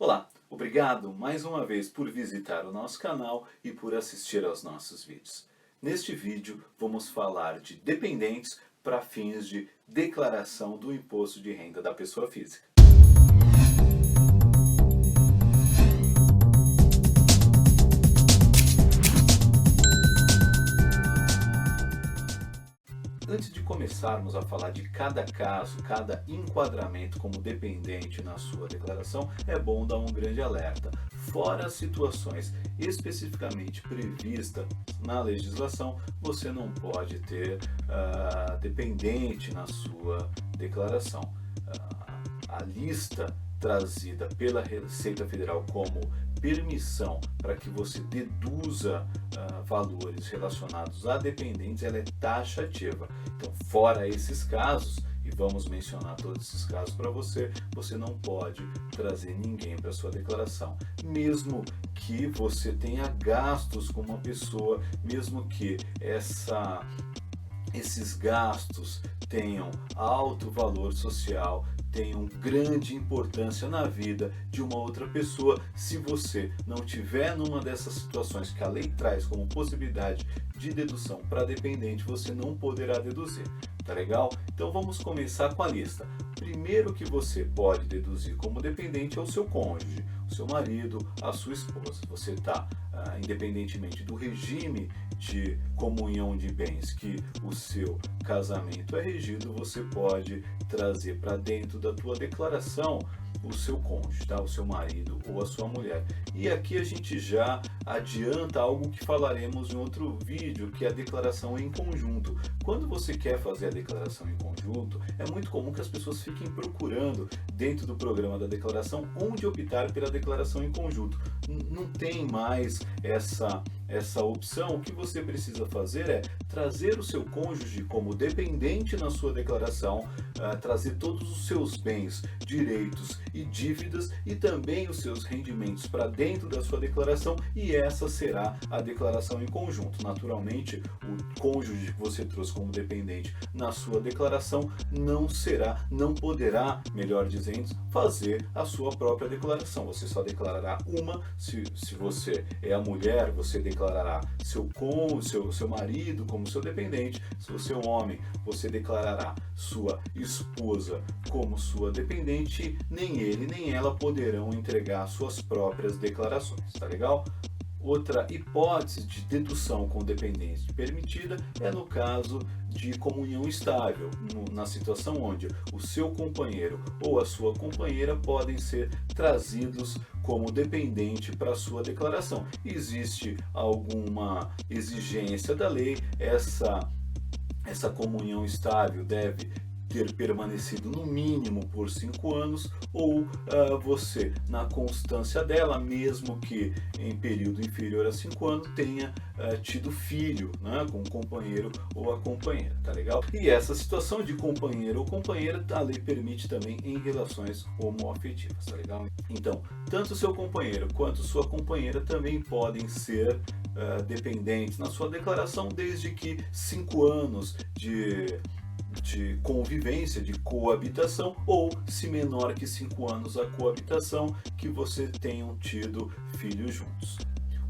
Olá, obrigado mais uma vez por visitar o nosso canal e por assistir aos nossos vídeos. Neste vídeo vamos falar de dependentes para fins de declaração do imposto de renda da pessoa física. Antes de começarmos a falar de cada caso, cada enquadramento como dependente na sua declaração, é bom dar um grande alerta. Fora as situações especificamente previstas na legislação, você não pode ter dependente na sua declaração. A lista trazida pela Receita Federal como permissão para que você deduza valores relacionados a dependentes, ela é taxativa. Então, fora esses casos, e vamos mencionar todos esses casos para você, você não pode trazer ninguém para sua declaração. Mesmo que você tenha gastos com uma pessoa, mesmo que esses gastos tenham alto valor social, tenham grande importância na vida de uma outra pessoa, se você não tiver numa dessas situações que a lei traz como possibilidade de dedução para dependente, você não poderá deduzir. Tá legal? Então vamos começar com a lista. Primeiro que você pode deduzir como dependente é o seu cônjuge, o seu marido, a sua esposa. Você está, independentemente do regime de comunhão de bens que o seu casamento é regido, você pode trazer para dentro da tua declaração o seu cônjuge, tá? O seu marido ou a sua mulher. E aqui a gente já adianta algo que falaremos em outro vídeo, que é a declaração em conjunto. Quando você quer fazer a declaração em conjunto, é muito comum que as pessoas fiquem procurando dentro do programa da declaração onde optar pela declaração em conjunto. Não tem mais essa opção. O que você precisa fazer é trazer o seu cônjuge como dependente na sua declaração, trazer todos os seus bens, direitos e dívidas e também os seus rendimentos para dentro da sua declaração, e essa será a declaração em conjunto. Naturalmente, o cônjuge que você trouxe como dependente na sua declaração não poderá, melhor dizendo, fazer a sua própria declaração. Você só declarará uma. Se você é a mulher, você declarará seu marido como seu dependente. Se você é um homem, você declarará sua esposa como sua dependente. Nem ele nem ela poderão entregar suas próprias declarações, tá legal? Outra hipótese de dedução com dependência permitida é no caso de comunhão estável, na situação onde o seu companheiro ou a sua companheira podem ser trazidos como dependente para a sua declaração. Existe alguma exigência da lei, essa comunhão estável deve ter permanecido no mínimo por 5 anos, ou você, na constância dela, mesmo que em período inferior a 5 anos, tenha tido filho, né, com o companheiro ou a companheira, tá legal? E essa situação de companheiro ou companheira, a lei permite também em relações homoafetivas, tá legal? Então, tanto seu companheiro quanto sua companheira também podem ser dependentes na sua declaração, desde que 5 anos de convivência, de coabitação, ou, se menor que 5 anos a coabitação, que você tenham tido filhos juntos.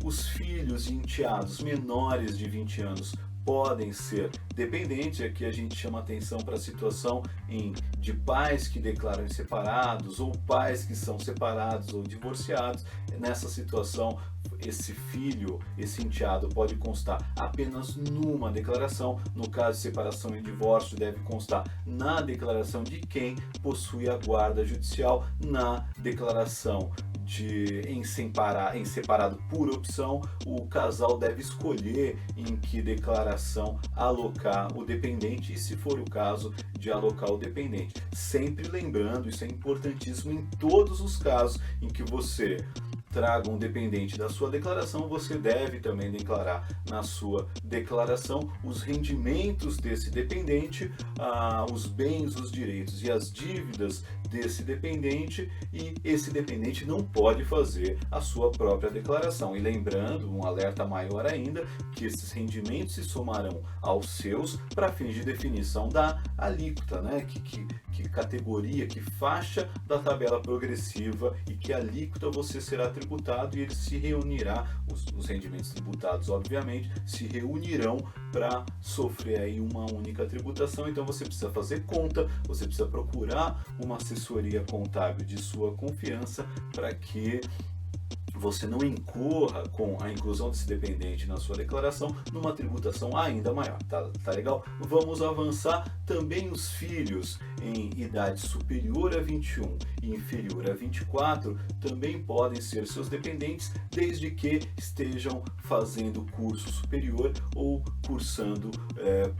Os filhos e enteados menores de 20 anos podem ser dependentes. Aqui a gente chama atenção para a situação de pais que declaram separados, ou pais que são separados ou divorciados. Nessa situação, esse filho, esse enteado pode constar apenas numa declaração. No caso de separação e divórcio, deve constar na declaração de quem possui a guarda judicial, na declaração em separado por opção. O casal deve escolher em que declaração alocar o dependente, e se for o caso de alocar o dependente. Sempre lembrando, isso é importantíssimo em todos os casos em que você traga um dependente da sua declaração, você deve também declarar na sua declaração os rendimentos desse dependente, os bens, os direitos e as dívidas desse dependente, e esse dependente não pode fazer a sua própria declaração. E lembrando, um alerta maior ainda, que esses rendimentos se somarão aos seus para fins de definição da alíquota, né? Que categoria, que faixa da tabela progressiva e que alíquota você será tributado, e ele se reunirá, os rendimentos tributados obviamente se reunirão para sofrer aí uma única tributação. Então você precisa fazer conta, você precisa procurar uma assessoria contábil de sua confiança para que você não incorra com a inclusão desse dependente na sua declaração numa tributação ainda maior, tá legal? Vamos avançar. Também os filhos em idade superior a 21 e inferior a 24 também podem ser seus dependentes, desde que estejam fazendo curso superior ou cursando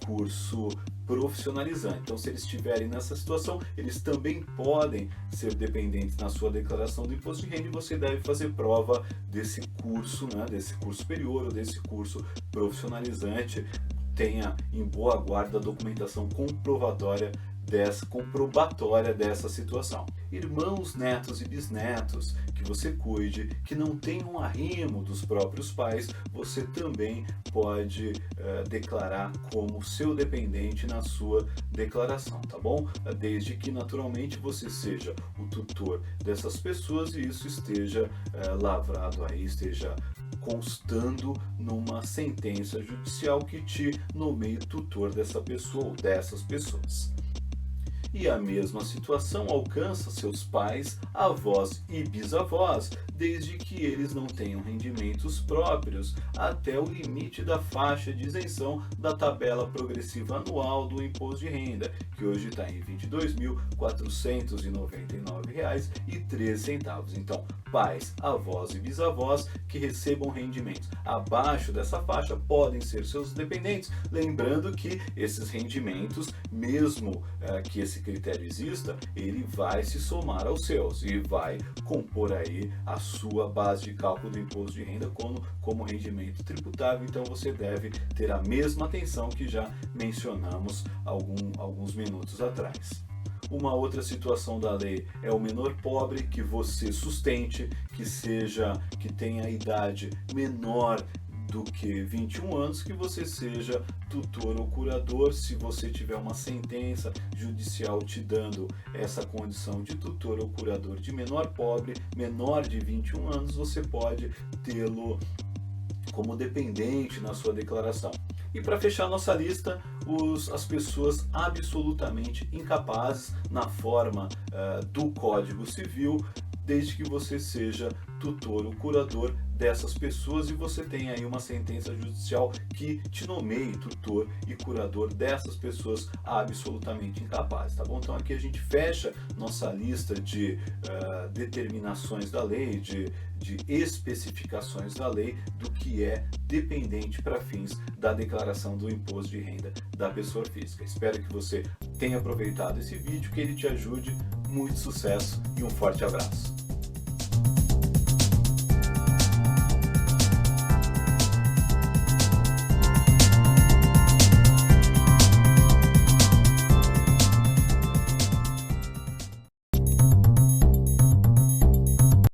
curso profissionalizante. Então, se eles estiverem nessa situação, eles também podem ser dependentes na sua declaração do imposto de renda, e você deve fazer prova desse curso, né, desse curso superior ou desse curso profissionalizante. Tenha em boa guarda a documentação comprobatória dessa situação. Irmãos, netos e bisnetos que você cuide, que não tenham arrimo dos próprios pais, você também pode declarar como seu dependente na sua declaração, tá bom? Desde que naturalmente você seja o tutor dessas pessoas e isso esteja lavrado aí, esteja constando numa sentença judicial que te nomeie tutor dessa pessoa ou dessas pessoas. E a mesma situação alcança seus pais, avós e bisavós, desde que eles não tenham rendimentos próprios até o limite da faixa de isenção da tabela progressiva anual do imposto de renda, que hoje está em R$ 22.499,13. Então, pais, avós e bisavós que recebam rendimentos abaixo dessa faixa podem ser seus dependentes, lembrando que esses rendimentos, mesmo que esse critério exista, ele vai se somar aos seus e vai compor aí a sua base de cálculo do imposto de renda como rendimento tributável. Então você deve ter a mesma atenção que já mencionamos alguns minutos atrás. Uma outra situação da lei é o menor pobre que você sustente, que tenha idade menor do que 21 anos, que você seja tutor ou curador. Se você tiver uma sentença judicial te dando essa condição de tutor ou curador de menor pobre, menor de 21 anos, você pode tê-lo como dependente na sua declaração. E para fechar nossa lista, as pessoas absolutamente incapazes na forma do Código Civil, desde que você seja tutor ou curador dessas pessoas e você tem aí uma sentença judicial que te nomeie tutor e curador dessas pessoas absolutamente incapazes, tá bom? Então aqui a gente fecha nossa lista de determinações da lei, de especificações da lei do que é dependente para fins da declaração do imposto de renda da pessoa física. Espero que você tenha aproveitado esse vídeo, que ele te ajude. Muito sucesso e um forte abraço!